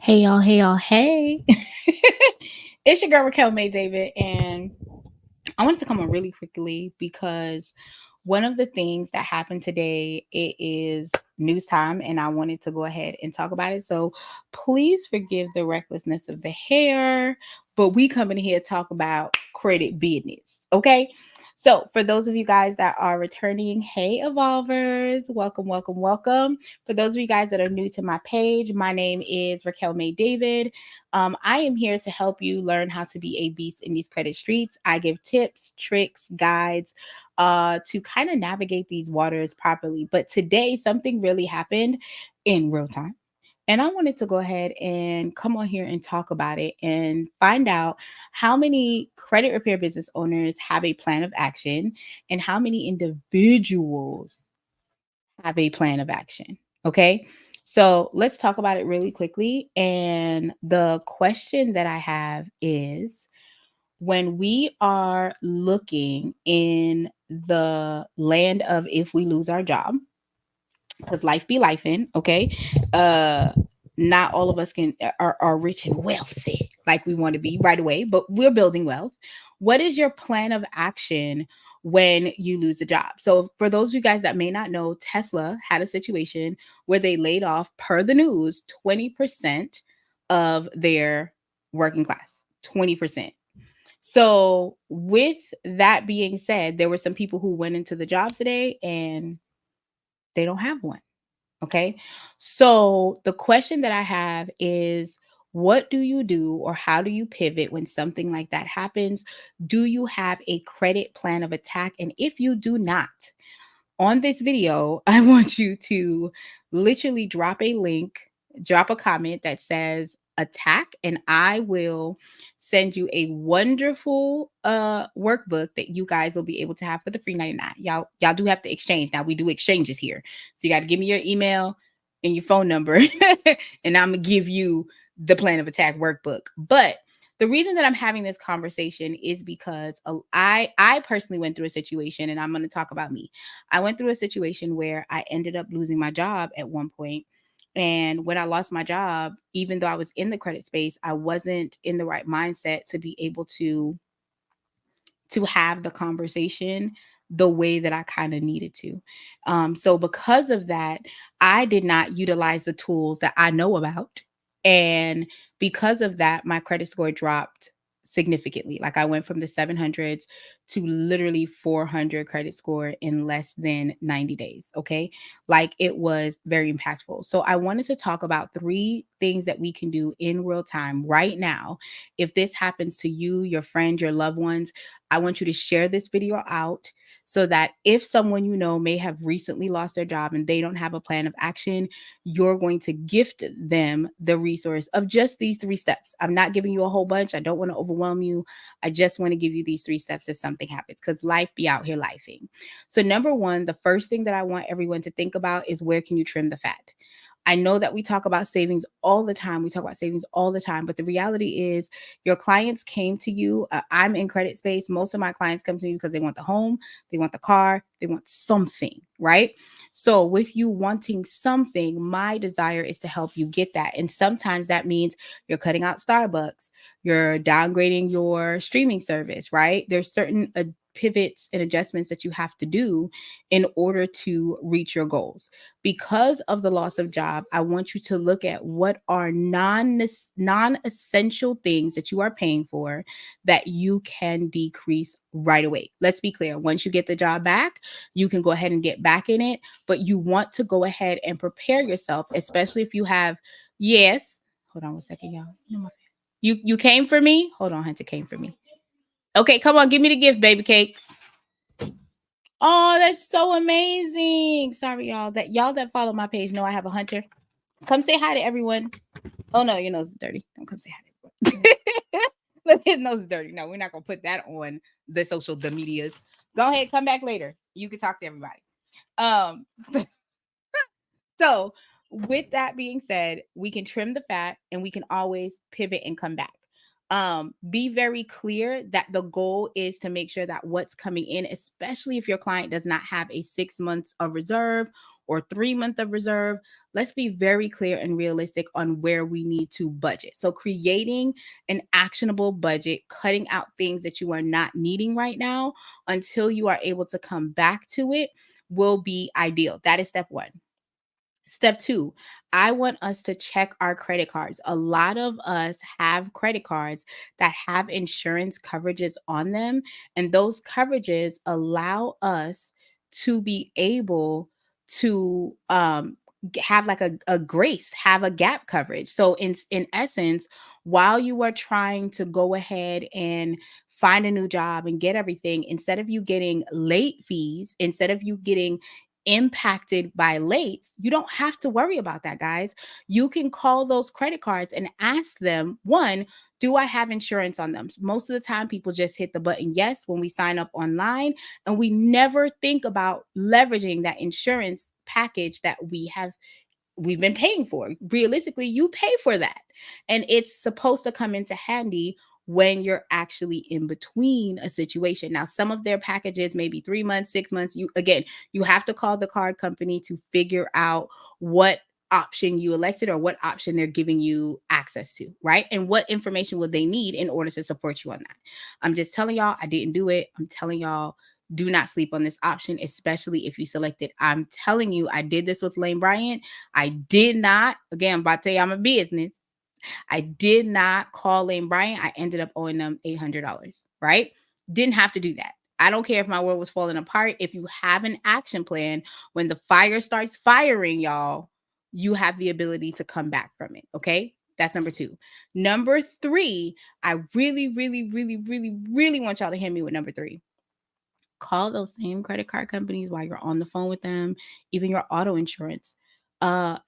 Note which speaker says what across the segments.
Speaker 1: Hey y'all, hey y'all, hey. It's your girl Raquel May David, and I wanted to come on really quickly because one of the things that happened today, it is news time, and I wanted to go ahead and talk about it. So please forgive the recklessness of the hair, but we come in here to talk about credit business, okay? So for those of you guys that are returning, hey evolvers, welcome, welcome, welcome. For those of you guys that are new to my page, my name is Raquel May David. I am here to help you learn how to be a beast in these credit streets. I give tips, tricks, guides to kind of navigate these waters properly. But today, something really happened in real time. And I wanted to go ahead and come on here and talk about it and find out how many credit repair business owners have a plan of action and how many individuals have a plan of action. Okay. So let's talk about it really quickly. And the question that I have is, when we are looking in the land of if we lose our job, because life be life in, okay? Uh not all of us are rich and wealthy like we want to be right away, but we're building wealth. What is your plan of action when you lose a job? So for those of you guys that may not know, Tesla had a situation where they laid off, per the news, 20% of their working class. 20%. So, with that being said, there were some people who went into the jobs today and they don't have one. Okay. So, the question that I have is, what do you do or how do you pivot when something like that happens? Do you have a credit plan of attack? And if you do not, on this video, I want you to literally drop a link, drop a comment that says attack, and I will send you a wonderful workbook that you guys will be able to have for the free 99. Y'all do have to exchange. Now we do exchanges here. So you got to give me your email and your phone number and I'm going to give you the plan of attack workbook. But the reason that I'm having this conversation is because I personally went through a situation, and I'm going to talk about me. I went through a situation where I ended up losing my job at one point. And when I lost my job, even though I was in the credit space, I wasn't in the right mindset to be able to have the conversation the way that I kind of needed to. So because of that, I did not utilize the tools that I know about. And because of that, my credit score dropped significantly. Like I went from the 700s to literally 400 credit score in less than 90 days. Okay. Like it was very impactful. So I wanted to talk about three things that we can do in real time right now. If this happens to you, your friend, your loved ones, I want you to share this video out so that if someone you know may have recently lost their job and they don't have a plan of action, you're going to gift them the resource of just these three steps. I'm not giving you a whole bunch. I don't want to overwhelm you. I just want to give you these three steps if something happens, because life be out here lifing. So, number one, the first thing that I want everyone to think about is, where can you trim the fat? I know that we talk about savings all the time. We talk about savings all the time, but the reality is your clients came to you. I'm in credit space. Most of my clients come to me because they want the home, they want the car, they want something, right? So, with you wanting something, my desire is to help you get that. And sometimes that means you're cutting out Starbucks, you're downgrading your streaming service, right? There's certain pivots and adjustments that you have to do in order to reach your goals. Because of the loss of job, I want you to look at what are non-essential things that you are paying for that you can decrease right away. Let's be clear. Once you get the job back, you can go ahead and get back in it, but you want to go ahead and prepare yourself, especially if you have, yes. Hold on one second, y'all. You came for me? Hold on, Hunter came for me. Okay, come on, give me the gift, baby cakes. Oh, that's so amazing. Sorry, y'all. That follow my page know I have a hunter. Come say hi to everyone. Oh no, your nose is dirty. Don't come say hi to everyone. Look, his nose is dirty. No, we're not gonna put that on the medias. Go ahead, come back later. You can talk to everybody. Um, so with that being said, we can trim the fat and we can always pivot and come back. Be very clear that the goal is to make sure that what's coming in, especially if your client does not have a 6 months of reserve or 3 month of reserve, let's be very clear and realistic on where we need to budget. So creating an actionable budget, cutting out things that you are not needing right now until you are able to come back to it, will be ideal. That is step one. Step two, I want us to check our credit cards. A lot of us have credit cards that have insurance coverages on them, and those coverages allow us to be able to have like a grace, have a gap coverage. So in essence, while you are trying to go ahead and find a new job and get everything, instead of you getting late fees, instead of you getting impacted by lates, you don't have to worry about that, guys. You can call those credit cards and ask them, one, do I have insurance on them? Most of the time, people just hit the button yes when we sign up online, and we never think about leveraging that insurance package that we've been paying for. Realistically, you pay for that. And it's supposed to come into handy when you're actually in between a situation. Now, some of their packages maybe 3 months, 6 months. You have to call the card company to figure out what option you elected or what option they're giving you access to, right? And what information will they need in order to support you on that. I'm just telling y'all, I didn't do it. I'm telling y'all, do not sleep on this option, especially if you select it. I'm telling you, I did this with Lane Bryant. I did not, again, I'm about to tell you I'm a business. I did not call Lane Bryant. I ended up owing them $800, right? Didn't have to do that. I don't care if my world was falling apart. If you have an action plan, when the fire starts firing, y'all, you have the ability to come back from it. Okay. That's number two. Number three, I really, really, really, really, really want y'all to hear me with number three. Call those same credit card companies while you're on the phone with them, even your auto insurance.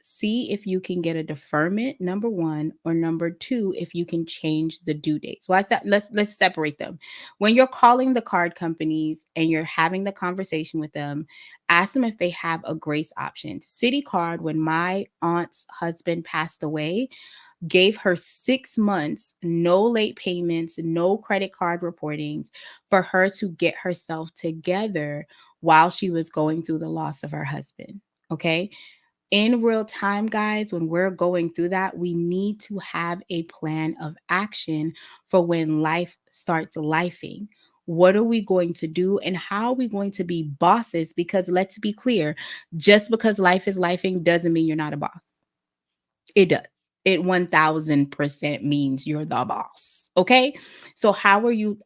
Speaker 1: See if you can get a deferment, number one, or number two, if you can change the due date. So I said let's separate them. When you're calling the card companies and you're having the conversation with them, ask them if they have a grace option. Citi Card, when my aunt's husband passed away, gave her 6 months, no late payments, no credit card reportings, for her to get herself together while she was going through the loss of her husband. Okay. In real time, guys, when we're going through that, we need to have a plan of action for when life starts lifing. What are we going to do and how are we going to be bosses? Because let's be clear, just because life is lifing doesn't mean you're not a boss. It does. It 1000% means you're the boss. Okay? So how are you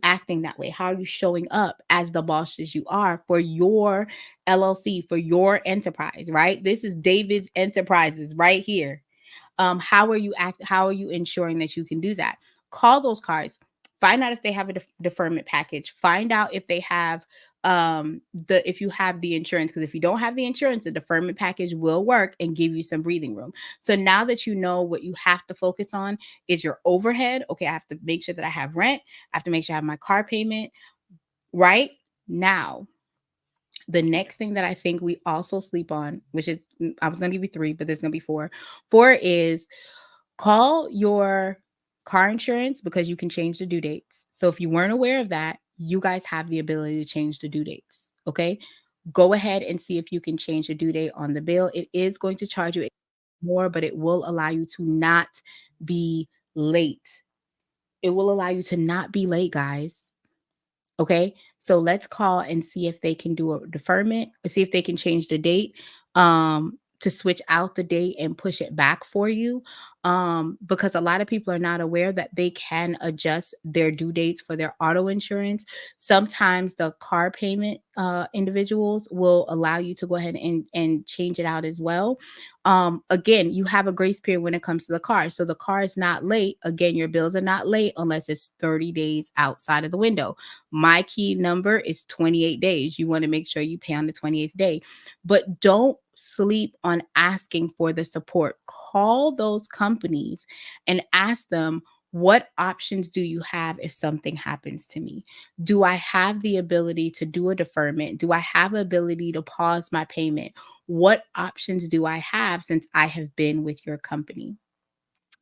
Speaker 1: acting that way? How are you showing up as the boss as you are for your LLC, for your enterprise, right? This is David's Enterprises right here. How are you ensuring that you can do that? Call those cards. Find out if they have a deferment package. Find out if they have if you have the insurance, because if you don't have the insurance, the deferment package will work and give you some breathing room. So now that you know what you have to focus on is your overhead. Okay, I have to make sure that I have rent. I have to make sure I have my car payment. Right now, the next thing that I think we also sleep on, which is, I was going to give you three, but there's going to be four. Four is call your car insurance, because you can change the due dates. So if you weren't aware of that, you guys have the ability to change the due dates. Okay. Go ahead and see if you can change the due date on the bill. It is going to charge you more, but it will allow you to not be late. It will allow you to not be late, guys. Okay. So let's call and see if they can do a deferment, see if they can change the date, to switch out the date and push it back for you. Because a lot of people are not aware that they can adjust their due dates for their auto insurance. Sometimes the car payment individuals will allow you to go ahead and change it out as well. Again, you have a grace period when it comes to the car. So the car is not late. Again, your bills are not late unless it's 30 days outside of the window. My key number is 28 days. You want to make sure you pay on the 28th day, but don't sleep on asking for the support. Call those companies and ask them, what options do you have if something happens to me? Do I have the ability to do a deferment? Do I have ability to pause my payment? What options do I have since I have been with your company?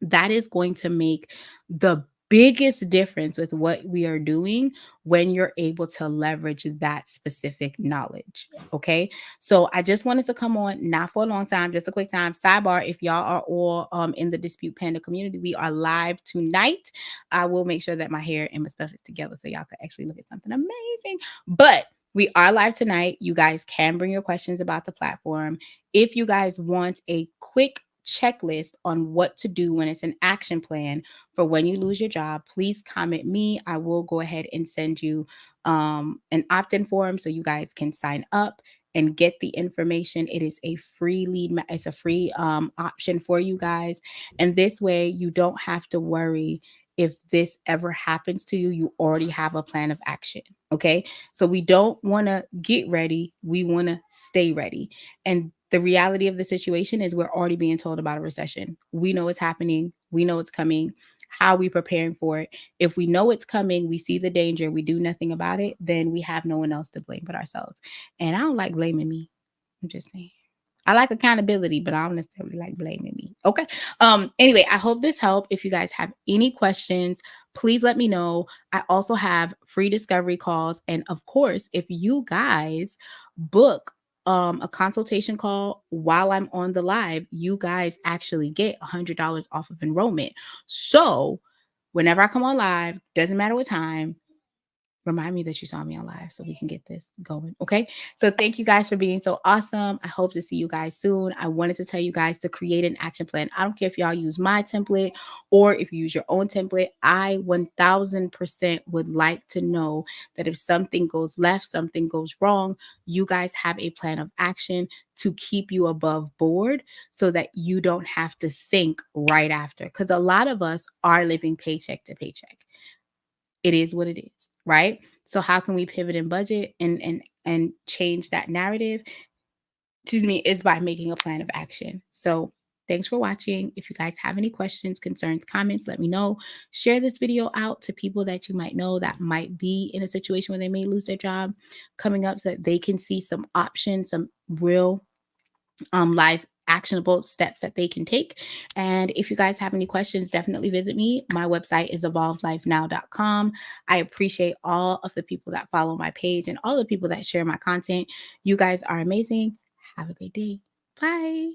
Speaker 1: That is going to make the biggest difference with what we are doing when you're able to leverage that specific knowledge. Okay. So I just wanted to come on, not for a long time, just a quick time. Sidebar, if y'all are all in the Dispute Panda community, we are live tonight. I will make sure that my hair and my stuff is together so y'all can actually look at something amazing. But we are live tonight. You guys can bring your questions about the platform. If you guys want a quick checklist on what to do when it's an action plan for when you lose your job, please comment me. I will go ahead and send you an opt-in form so you guys can sign up and get the information. It is a free it's a free option for you guys. And this way you don't have to worry if this ever happens to you, you already have a plan of action. Okay. So we don't want to get ready. We want to stay ready. And the reality of the situation is we're already being told about a recession. We know it's happening. We know it's coming. How are we preparing for it? If we know it's coming, we see the danger, we do nothing about it, then we have no one else to blame but ourselves. And I don't like blaming me. I'm just saying. I like accountability, but I don't necessarily like blaming me. Okay. Anyway, I hope this helped. If you guys have any questions, please let me know. I also have free discovery calls. And of course, if you guys book a consultation call while I'm on the live, you guys actually get $100 off of enrollment. So whenever I come on live, doesn't matter what time, remind me that you saw me on live so we can get this going. Okay. So thank you guys for being so awesome. I hope to see you guys soon. I wanted to tell you guys to create an action plan. I don't care if y'all use my template or if you use your own template. I 1000% would like to know that if something goes left, something goes wrong, you guys have a plan of action to keep you above board so that you don't have to sink right after. Because a lot of us are living paycheck to paycheck. It is what it is, right? So how can we pivot and budget and change that narrative? Excuse me, is by making a plan of action. So thanks for watching. If you guys have any questions, concerns, comments, let me know. Share this video out to people that you might know that might be in a situation where they may lose their job coming up so that they can see some options, some real live actionable steps that they can take. And if you guys have any questions, definitely visit me. My website is evolvedlifenow.com. I appreciate all of the people that follow my page and all the people that share my content. You guys are amazing. Have a great day. Bye.